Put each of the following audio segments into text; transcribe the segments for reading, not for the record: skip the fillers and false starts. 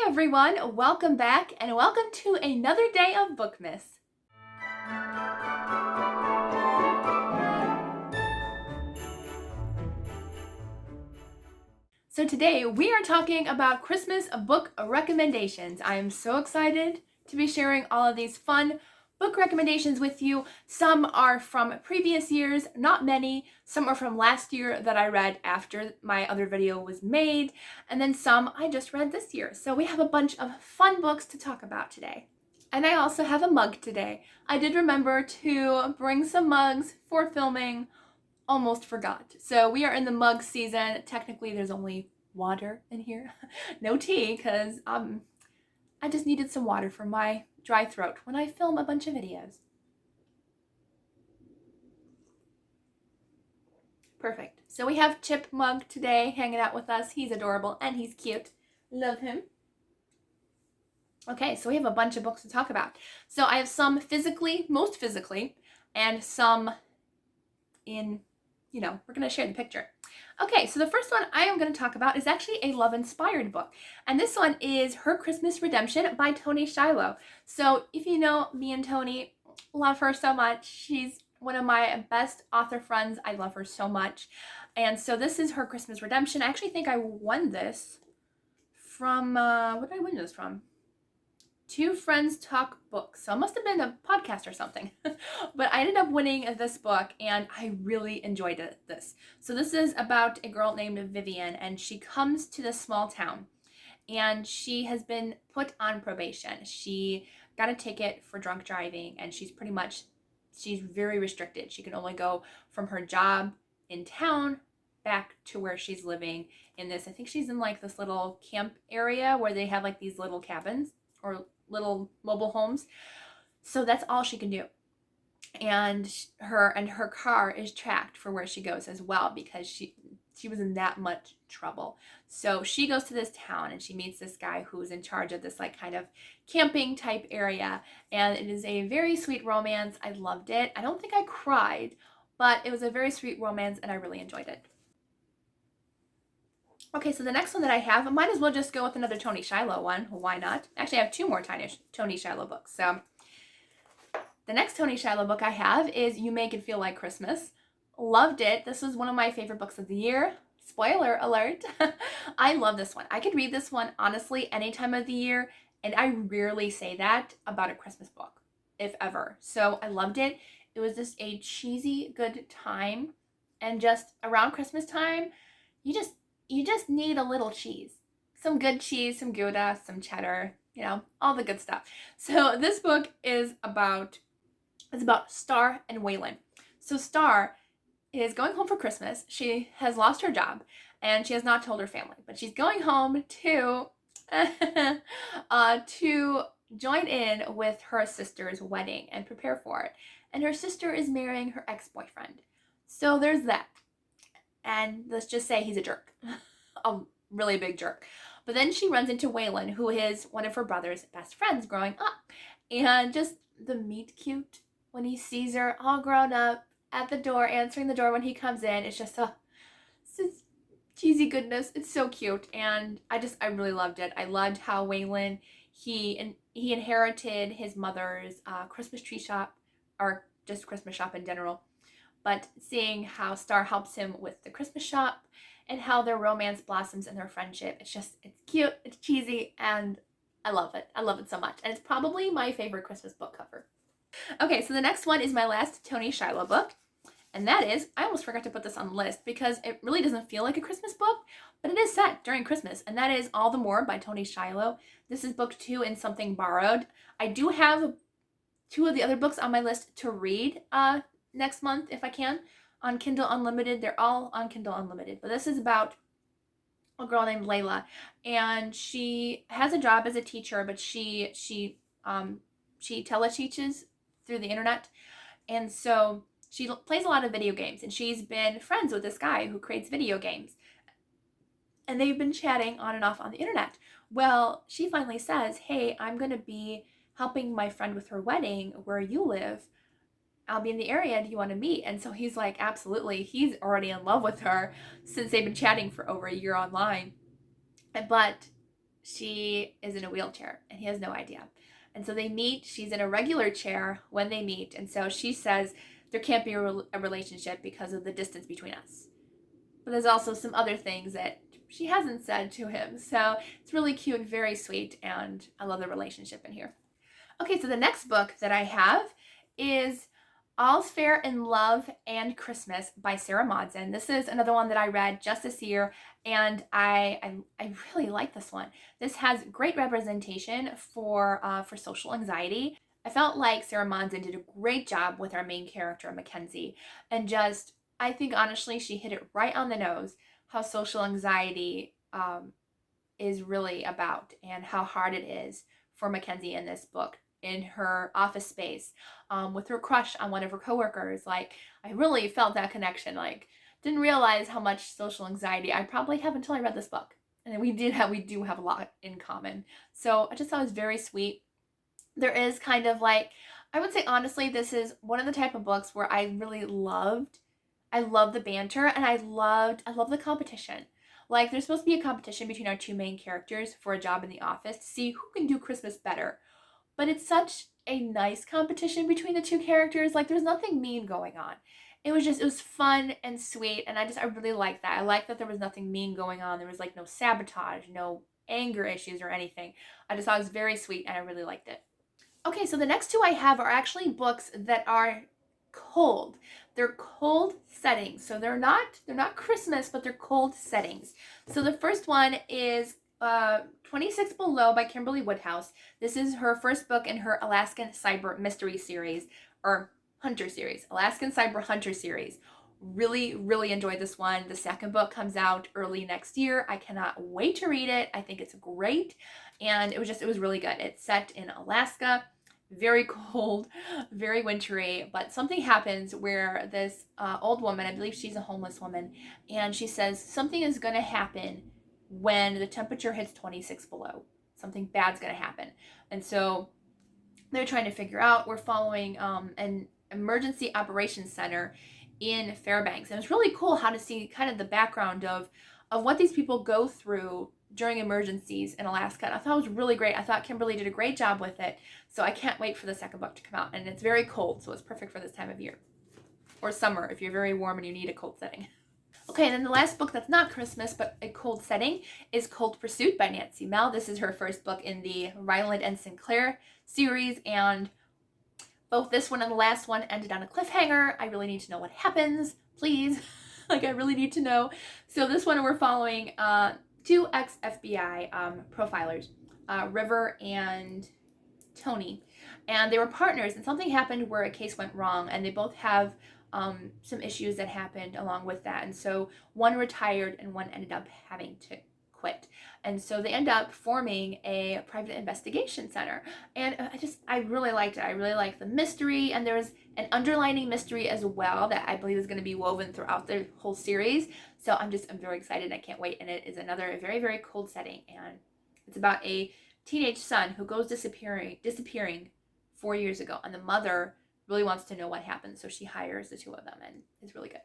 everyone, welcome back and welcome to another day of Bookmas. So today we are talking about Christmas book recommendations. I am so excited to be sharing all of these fun book recommendations with you. Some are from previous years, not many. Some are from last year that I read after my other video was made, and then some I just read this year. So we have a bunch of fun books to talk about today. And I also have a mug today. I did remember to bring some mugs for filming, almost forgot. So we are in the mug season. Technically there's only water in here, no tea, because I just needed some water for my dry throat when I film a bunch of videos. Perfect. So we have Chip Mug today hanging out with us. He's adorable and he's cute. Love him. Okay, so we have a bunch of books to talk about. So I have some physically, most physically, and some in, we're going to share the picture. Okay, so the first one I am going to talk about is actually a love-inspired book. And this one is Her Christmas Redemption by Toni Shiloh. So if you know me and Toni, love her so much. She's one of my best author friends. I love her so much. And so this is Her Christmas Redemption. I actually think I won this from, what did I win this from? Two Friends Talk Books. So it must have been a podcast or something. But I ended up winning this book and I really enjoyed this. So this is about a girl named Vivian, and she comes to this small town and she has been put on probation. She got a ticket for drunk driving and she's very restricted. She can only go from her job in town back to where she's living in this. I think she's in like this little camp area where they have like these little cabins or little mobile homes. So that's all she can do. And her car is tracked for where she goes as well, because she was in that much trouble. So she goes to this town and she meets this guy who's in charge of this like kind of camping type area, and it is a very sweet romance. I loved it. I don't think I cried, but it was a very sweet romance and I really enjoyed it. Okay, so the next one that I have, I might as well just go with another Toni Shiloh one. Why not? Actually, I have two more Toni Shiloh books. So the next Toni Shiloh book I have is You Make It Feel Like Christmas. Loved it. This was one of my favorite books of the year. Spoiler alert. I love this one. I could read this one, honestly, any time of the year, and I rarely say that about a Christmas book, if ever. So I loved it. It was just a cheesy, good time, and just around Christmas time, you just need a little cheese. Some good cheese, some Gouda, some cheddar, all the good stuff. So this book is about Star and Waylon. So Star is going home for Christmas. She has lost her job and she has not told her family, but she's going home to to join in with her sister's wedding and prepare for it. And her sister is marrying her ex-boyfriend. So there's that. And let's just say he's a jerk. A really big jerk. But then she runs into Waylon, who is one of her brother's best friends growing up. And just the meet cute when he sees her all grown up at the door, answering the door when he comes in. It's just cheesy goodness. It's so cute. And I really loved it. I loved how Waylon, he inherited his mother's Christmas tree shop, or just Christmas shop in general. But seeing how Star helps him with the Christmas shop and how their romance blossoms in their friendship. It's cute, it's cheesy, and I love it. I love it so much. And it's probably my favorite Christmas book cover. Okay, so the next one is my last Toni Shiloh book. And that is, I almost forgot to put this on the list because it really doesn't feel like a Christmas book, but it is set during Christmas. And that is All the More by Toni Shiloh. This is book 2 in Something Borrowed. I do have 2 of the other books on my list to read next month if I can on Kindle Unlimited. They're all on Kindle Unlimited, but this is about a girl named Layla, and she has a job as a teacher, but she teleteaches through the internet, and so she plays a lot of video games, and she's been friends with this guy who creates video games, and they've been chatting on and off on the internet. Well, she finally says, hey, I'm going to be helping my friend with her wedding where you live. I'll be in the area. Do you want to meet? And so he's like, absolutely. He's already in love with her since they've been chatting for over a year online. But she is in a wheelchair and he has no idea. And so they meet. She's in a regular chair when they meet. And so she says there can't be a relationship because of the distance between us. But there's also some other things that she hasn't said to him. So it's really cute, very sweet, and I love the relationship in here. Okay, so the next book that I have is All's Fair in Love and Christmas by Sarah Maudson. This is another one that I read just this year, and I really like this one. This has great representation for social anxiety. I felt like Sarah Maudson did a great job with our main character, Mackenzie, and just, I think honestly, she hit it right on the nose how social anxiety is really about and how hard it is for Mackenzie in this book in her office space with her crush on one of her coworkers. Like, I really felt that connection. Like, didn't realize how much social anxiety I probably have until I read this book. And we do have a lot in common. So I just thought it was very sweet. There is kind of like, I would say honestly, this is one of the type of books where I really loved. I love the banter and I love the competition. Like, there's supposed to be a competition between our two main characters for a job in the office to see who can do Christmas better. But it's such a nice competition between the two characters. Like, there's nothing mean going on. It was fun and sweet, and I really like that. I like that there was nothing mean going on. There was like no sabotage, no anger issues or anything. I just thought it was very sweet and I really liked it. Okay, so the next two I have are actually books that are cold. They're cold settings. So they're not Christmas, but they're cold settings. So the first one is 26 Below by Kimberly Woodhouse. This is her first book in her Alaskan Cyber Mystery series, or Hunter series, Alaskan Cyber Hunter series. Really, really enjoyed this one. The second book comes out early next year. I cannot wait to read it. I think it's great. And it was really good. It's set in Alaska, very cold, very wintry, but something happens where this old woman, I believe she's a homeless woman, and she says something is going to happen when the temperature hits 26 below. Something bad's going to happen. And so they're trying to figure out, we're following an emergency operations center in Fairbanks. And it's really cool how to see kind of the background of what these people go through during emergencies in Alaska. And I thought it was really great. I thought Kimberly did a great job with it. So I can't wait for the second book to come out. And it's very cold, so it's perfect for this time of year. Or summer, if you're very warm and you need a cold setting. Okay, and then the last book that's not Christmas, but a cold setting, is Cold Pursuit by Nancy Mell. This is her first book in the Ryland and Sinclair series, and both this one and the last one ended on a cliffhanger. I really need to know what happens, please. Like, I really need to know. So this one we're following two ex-FBI profilers, River and Tony, and they were partners, and something happened where a case went wrong, and they both have some issues that happened along with that. And so one retired and one ended up having to quit. And so they end up forming a private investigation center. And I really liked it. I really liked the mystery, and there's an underlining mystery as well that I believe is going to be woven throughout the whole series. So I'm very excited. I can't wait. And it is another very, very cold setting. And it's about a teenage son who goes disappearing 4 years ago. And the mother really wants to know what happened, so she hires the two of them, and it's really good.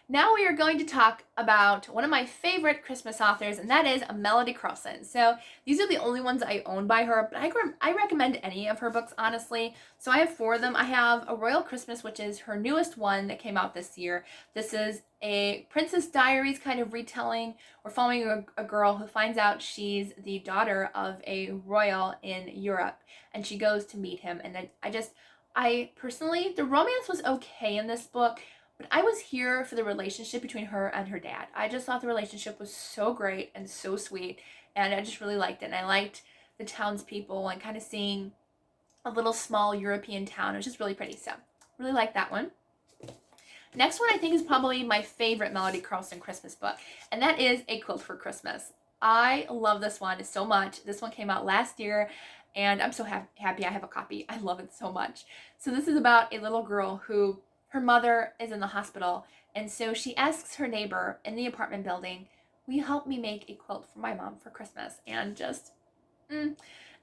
Now we are going to talk about one of my favorite Christmas authors, and that is Melody Carlson. So these are the only ones I own by her, but I recommend any of her books, honestly. So I have 4 of them. I have A Royal Christmas, which is her newest one that came out this year. This is a Princess Diaries kind of retelling. We're following a girl who finds out she's the daughter of a royal in Europe, and she goes to meet him. And I personally, the romance was okay in this book, but I was here for the relationship between her and her dad. I just thought the relationship was so great and so sweet, and I just really liked it. And I liked the townspeople and kind of seeing a little small European town. It was just really pretty, so really like that one. Next one I think is probably my favorite Melody Carlson Christmas book, and that is A Quilt for Christmas. I love this one so much. This one came out last year, and I'm so happy I have a copy. I love it so much. So this is about a little girl who, her mother is in the hospital, and so she asks her neighbor in the apartment building, will you help me make a quilt for my mom for Christmas? And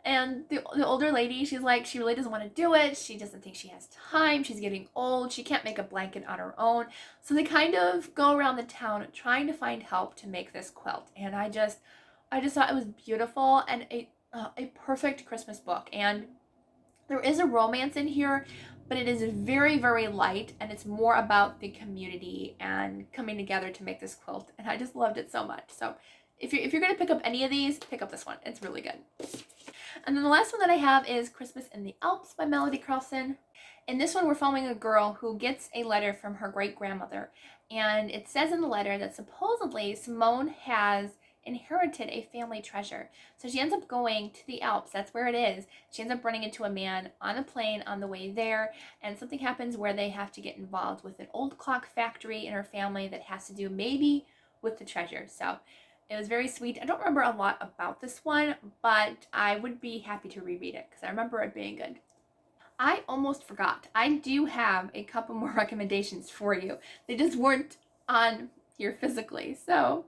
and the older lady, she's like, she really doesn't want to do it. She doesn't think she has time. She's getting old. She can't make a blanket on her own. So they kind of go around the town trying to find help to make this quilt. And I I just thought it was beautiful and a perfect Christmas book. And there is a romance in here, but it is very, very light, and it's more about the community and coming together to make this quilt. And I just loved it so much. So if you're gonna pick up any of these, pick up this one. It's really good. And then the last one that I have is Christmas in the Alps by Melody Carlson. In this one, we're following a girl who gets a letter from her great-grandmother. And it says in the letter that supposedly Simone has inherited a family treasure. So she ends up going to the Alps. That's where it is. She ends up running into a man on a plane on the way there. And something happens where they have to get involved with an old clock factory in her family that has to do maybe with the treasure. So it was very sweet. I don't remember a lot about this one, but I would be happy to reread it because I remember it being good. I almost forgot. I do have a couple more recommendations for you. They just weren't on here physically, so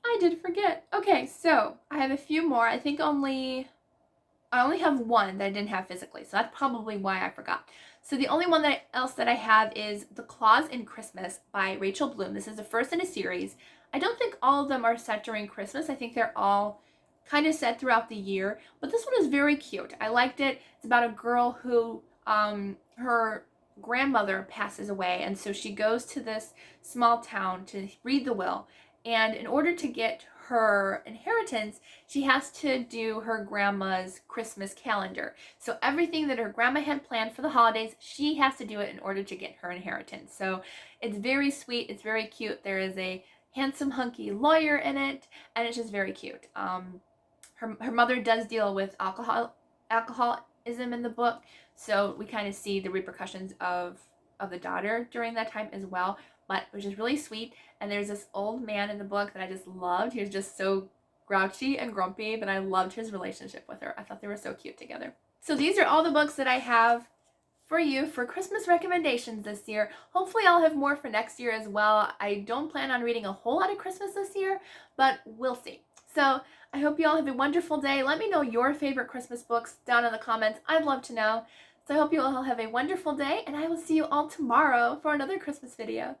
I did forget. Okay, so I have a few more. I only have one that I didn't have physically, so that's probably why I forgot. So the only one else that I have is The Claus in Christmas by Rachel Bloom. This is the first in a series. I don't think all of them are set during Christmas. I think they're all kind of set throughout the year, but this one is very cute. I liked it. It's about a girl who her grandmother passes away, and so she goes to this small town to read the will, and in order to get her inheritance, she has to do her grandma's Christmas calendar. So everything that her grandma had planned for the holidays, she has to do it in order to get her inheritance. So it's very sweet, it's very cute. There is a handsome hunky lawyer in it, and it's just very cute. Her mother does deal with alcoholism in the book, so we kind of see the repercussions of the daughter during that time as well, but which is really sweet. And there's this old man in the book that I just loved. He was just so grouchy and grumpy, but I loved his relationship with her. I thought they were so cute together. So these are all the books that I have for you for Christmas recommendations this year. Hopefully I'll have more for next year as well. I don't plan on reading a whole lot of Christmas this year, but we'll see. So I hope you all have a wonderful day. Let me know your favorite Christmas books down in the comments. I'd love to know. So I hope you all have a wonderful day, and I will see you all tomorrow for another Christmas video.